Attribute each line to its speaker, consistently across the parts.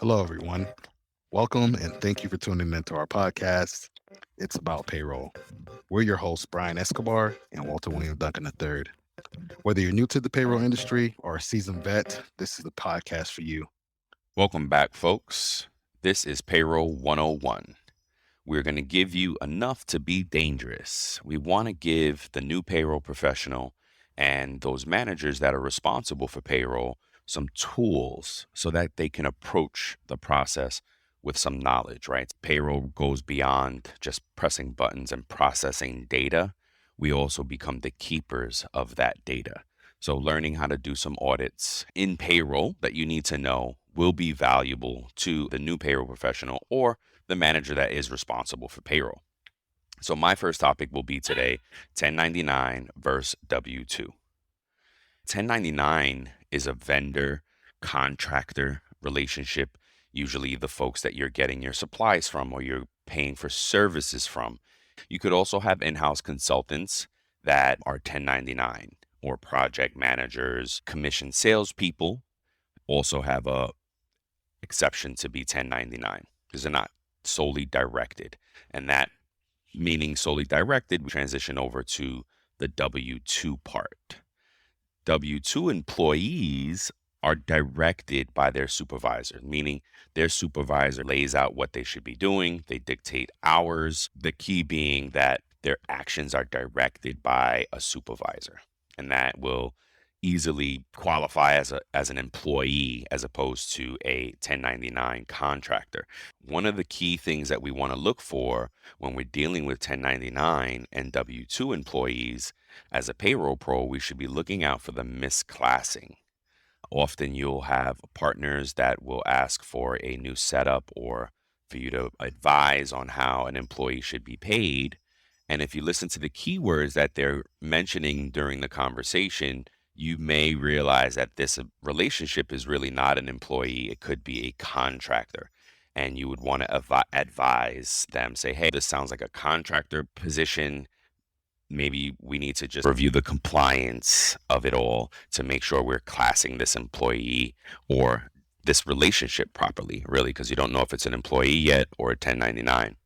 Speaker 1: Hello, everyone. Welcome and thank you for tuning into our podcast. It's about payroll. We're your hosts, Brian Escobar and Walter William Duncan III. Whether you're new to the payroll industry or a seasoned vet, this is the podcast for you.
Speaker 2: Welcome back, folks. This is Payroll 101. We're going to give you enough to be dangerous. We want to give the new payroll professional and those managers that are responsible for payroll some tools so that they can approach the process with some knowledge, right? Payroll goes beyond just pressing buttons and processing data. We also become the keepers of that data. So, learning how to do some audits in payroll that you need to know will be valuable to the new payroll professional or the manager that is responsible for payroll. So, my first topic will be today 1099 versus W 2. 1099 is a vendor contractor relationship, usually the folks that you're getting your supplies from or you're paying for services from. You could also have in house consultants that are 1099 or project managers, commission salespeople also have a exception to be 1099 because they're not solely directed. And that meaning solely directed, we transition over to the W 2 part. W 2 employees are directed by their supervisor, meaning their supervisor lays out what they should be doing. They dictate hours. The key being that their actions are directed by a supervisor, and that will easily qualify as an employee as opposed to a 1099 contractor. One of the key things that we want to look for when we're dealing with 1099 and W 2 employees as a payroll pro, we should be looking out for the misclassing. Often you'll have partners that will ask for a new setup or for you to advise on how an employee should be paid. And if you listen to the keywords that they're mentioning during the conversation, you may realize that this relationship is really not an employee. It could be a contractor. And you would want to advise them, say, hey, this sounds like a contractor position. Maybe we need to just review the compliance of it all to make sure we're classing this employee or this relationship properly, really, because you don't know if it's an employee yet or a 1099.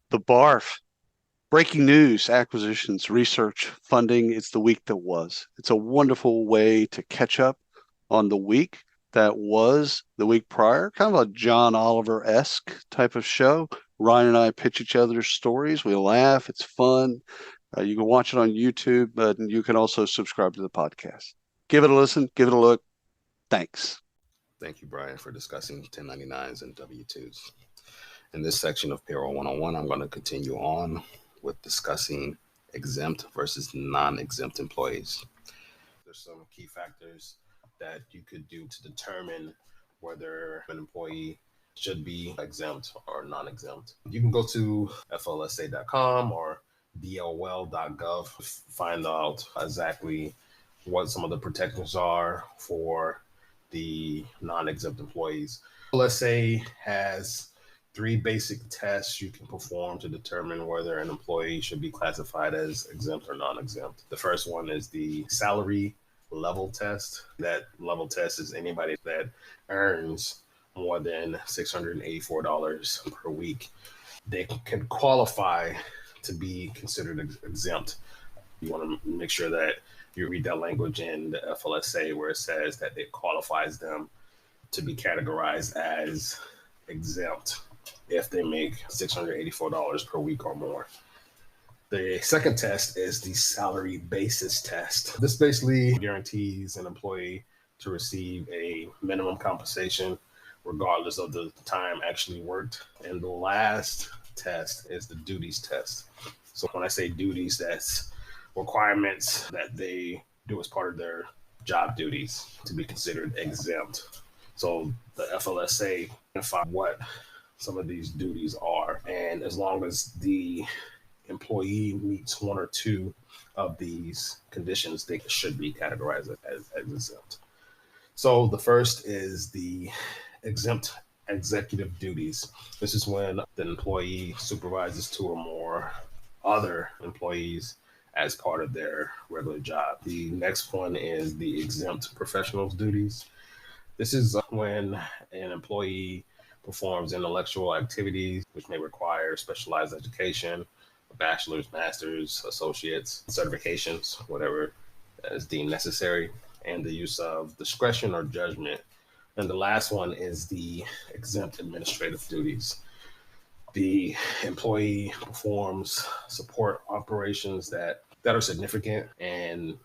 Speaker 3: The BARF, breaking news, acquisitions, research, funding. It's the week that was. It's a wonderful way to catch up on the week that was the week prior, kind of a John Oliver-esque type of show. Ryan and I pitch each other's stories. We laugh. It's fun. You can watch it on YouTube, but you can also subscribe to the podcast. Give it a listen. Give it a look. Thanks.
Speaker 1: Thank you, Brian, for discussing 1099s and W 2s. In this section of Payroll 101, I'm going to continue on with discussing exempt versus non exempt employees. There's some key factors that you could do to determine whether an employee should be exempt or non-exempt. You can go to flsa.com or dol.gov, find out exactly what some of the protections are for the non-exempt employees. FLSA has 3 basic tests you can perform to determine whether an employee should be classified as exempt or non-exempt. The first one is the salary level test. That level test is anybody that earns more than $684 per week. They can qualify to be considered exempt. You want to make sure that you read that language in the FLSA where it says that it qualifies them to be categorized as exempt if they make $684 per week or more. The second test is the salary basis test. This basically guarantees an employee to receive a minimum compensation regardless of the time actually worked. And the last test is the duties test. So when I say duties, that's requirements that they do as part of their job duties to be considered exempt. So the FLSA identify what some of these duties are. And as long as the employee meets 1 or 2 of these conditions, they should be categorized as exempt. So the first is the exempt executive duties. This is when the employee supervises 2 or more other employees as part of their regular job. The next one is the exempt professionals duties.
Speaker 4: This is when an employee performs intellectual activities which may require specialized education, bachelor's, master's, associates, certifications, whatever is deemed necessary, and the use of discretion or judgment. And the last one is the exempt administrative duties. The employee performs support operations that are significant, and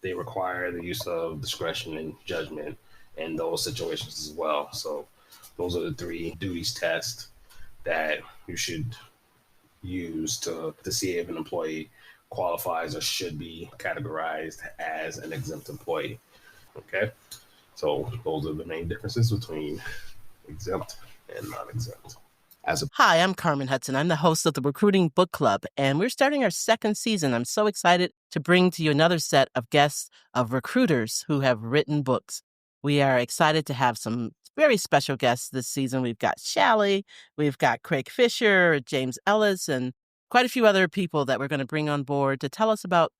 Speaker 4: they require the use of discretion and judgment in those situations as well. So those are the three duties tests that you should use to see if an employee qualifies or should be categorized as an exempt employee. Okay. So those are the main differences between exempt and non-exempt.
Speaker 5: Hi, I'm Carmen Hudson. I'm the host of the Recruiting Book Club, and we're starting our second season. I'm so excited to bring to you another set of guests of recruiters who have written books. We are excited to have some very special guests this season. We've got Shally, we've got Craig Fisher, James Ellis, and quite a few other people that we're going to bring on board to tell us about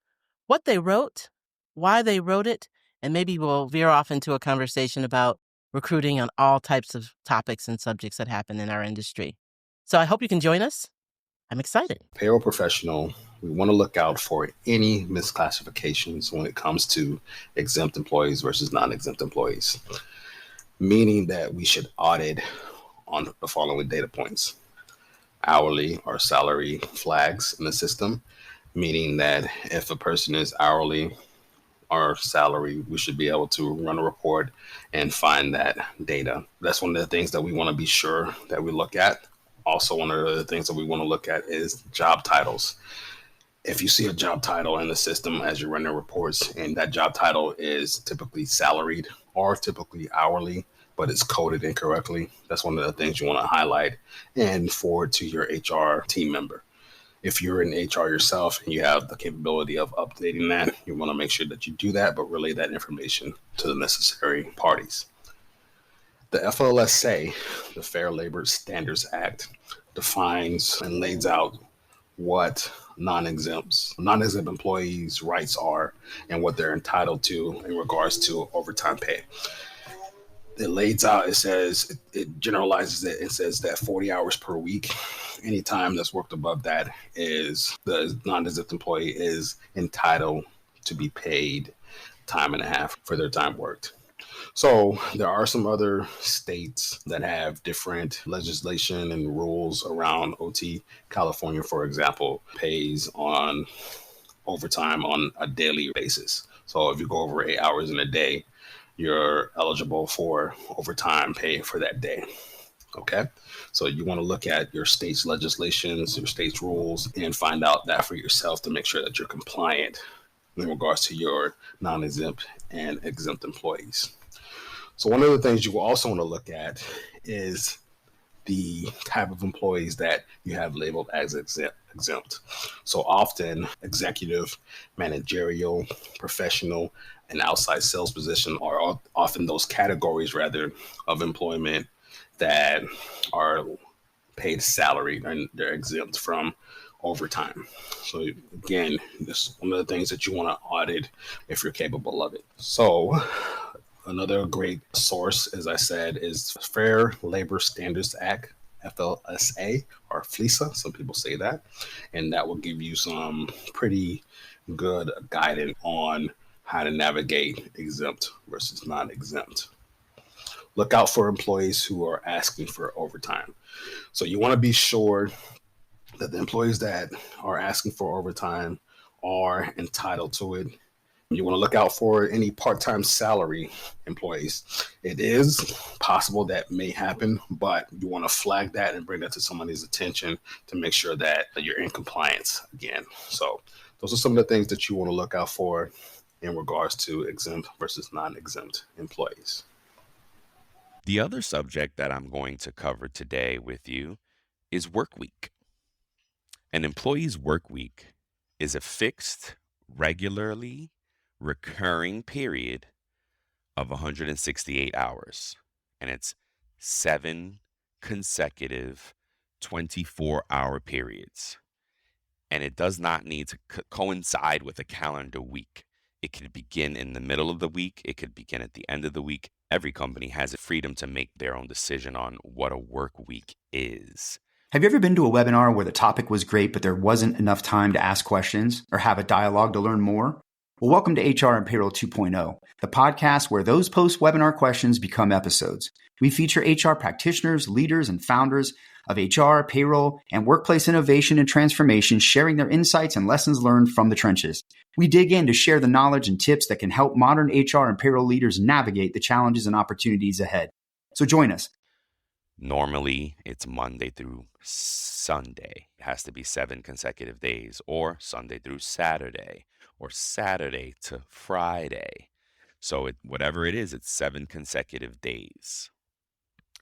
Speaker 5: what they wrote, why they wrote it, and maybe we'll veer off into a conversation about recruiting on all types of topics and subjects that happen in our industry. So I hope you can join us. I'm excited.
Speaker 1: Payroll professional, we want to look out for any misclassifications when it comes to exempt employees versus non-exempt employees, meaning that we should audit on the following data points: hourly or salary flags in the system, meaning that if a person is hourly or salary, we should be able to run a report and find that data. That's one of the things that we want to be sure that we look at. Also, one of the things that we want to look at is job titles. If you see a job title in the system as you're running reports, and that job title is typically salaried or typically hourly, but it's coded incorrectly, that's one of the things you want to highlight and forward to your HR team member. If you're in HR yourself and you have the capability of updating that, you want to make sure that you do that, but relay that information to the necessary parties. The FLSA, the Fair Labor Standards Act, defines and lays out what non-exempt employees' rights are and what they're entitled to in regards to overtime pay. It lays out, it generalizes it. It says that 40 hours per week, any time that's worked above that, is the non-exempt employee is entitled to be paid time and a half for their time worked. So there are some other states that have different legislation and rules around OT. California, for example, pays on overtime on a daily basis. So if you go over 8 hours in a day, you're eligible for overtime pay for that day. Okay. So you want to look at your state's legislations, your state's rules, and find out that for yourself to make sure that you're compliant in regards to your non-exempt and exempt employees. So one of the things you will also want to look at is the type of employees that you have labeled as exempt. So often executive, managerial, professional, and outside sales position are often those categories rather of employment that are paid salary and they're exempt from overtime. So again, this is one of the things that you want to audit if you're capable of it. So another great source, as I said, is Fair Labor Standards Act, FLSA, or FLISA. Some people say that. And that will give you some pretty good guidance on how to navigate exempt versus non-exempt. Look out for employees who are asking for overtime. So you want to be sure that the employees that are asking for overtime are entitled to it. You want to look out for any part-time salary employees. It is possible that may happen, but you want to flag that and bring that to somebody's attention to make sure that you're in compliance again. So those are some of the things that you want to look out for in regards to exempt versus non-exempt employees.
Speaker 2: The other subject that I'm going to cover today with you is work week. An employee's work week is a fixed, regularly recurring period of 168 hours, and it's 7 consecutive 24-hour periods. And it does not need to coincide with a calendar week. It could begin in the middle of the week. It could begin at the end of the week. Every company has the freedom to make their own decision on what a work week is.
Speaker 6: Have you ever been to a webinar where the topic was great, but there wasn't enough time to ask questions or have a dialogue to learn more? Well, welcome to HR and Payroll 2.0, the podcast where those post-webinar questions become episodes. We feature HR practitioners, leaders, and founders of HR, payroll, and workplace innovation and transformation, sharing their insights and lessons learned from the trenches. We dig in to share the knowledge and tips that can help modern HR and payroll leaders navigate the challenges and opportunities ahead. So join us.
Speaker 2: Normally, it's Monday through Sunday. It has to be 7 consecutive days, or Sunday through Saturday, or Saturday to Friday. So whatever it is, it's 7 consecutive days.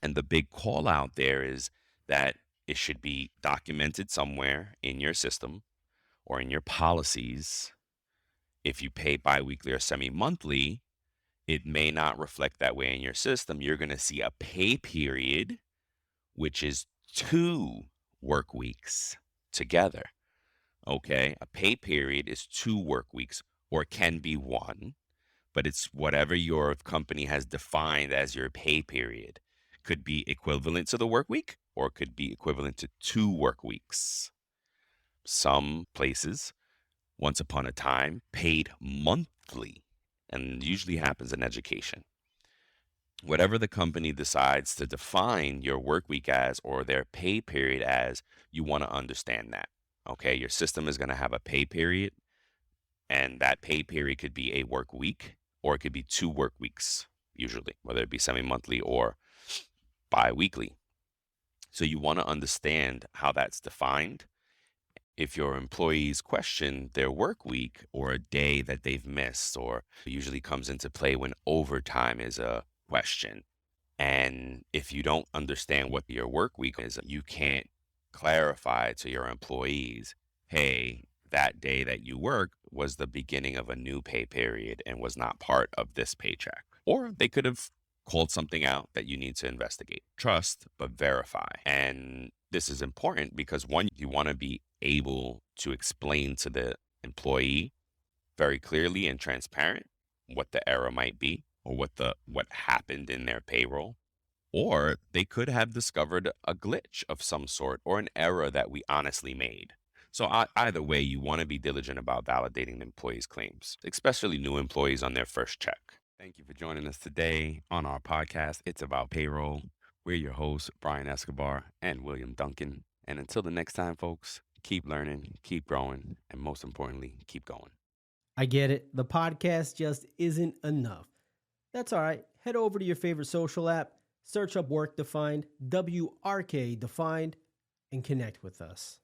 Speaker 2: And the big call out there is that it should be documented somewhere in your system or in your policies. If you pay biweekly or semi-monthly, it may not reflect that way in your system. You're going to see a pay period, which is 2 work weeks together. Okay, a pay period is 2 work weeks, or it can be 1, but it's whatever your company has defined as your pay period. Could be equivalent to the work week, or it could be equivalent to 2 work weeks. Some places, once upon a time, paid monthly, and usually happens in education. Whatever the company decides to define your work week as or their pay period as, you want to understand that. Okay, your system is going to have a pay period, and that pay period could be a work week, or it could be 2 work weeks, usually, whether it be semi-monthly or bi-weekly. So you want to understand how that's defined. If your employees question their work week or a day that they've missed, or it usually comes into play when overtime is a question. And if you don't understand what your work week is, you can't clarify to your employees, hey, that day that you work was the beginning of a new pay period and was not part of this paycheck. Or they could have called something out that you need to investigate. Trust, but verify. And this is important because, one, you want to be able to explain to the employee very clearly and transparent what the error might be, or what happened in their payroll. Or they could have discovered a glitch of some sort or an error that we honestly made. So either way, you want to be diligent about validating the employee's claims, especially new employees on their first check. Thank you for joining us today on our podcast. It's about payroll. We're your hosts, Brian Escobar and William Duncan. And until the next time, folks, keep learning, keep growing, and most importantly, keep going.
Speaker 7: I get it. The podcast just isn't enough. That's all right. Head over to your favorite social app, search up Work Defined, WRK Defined, and connect with us.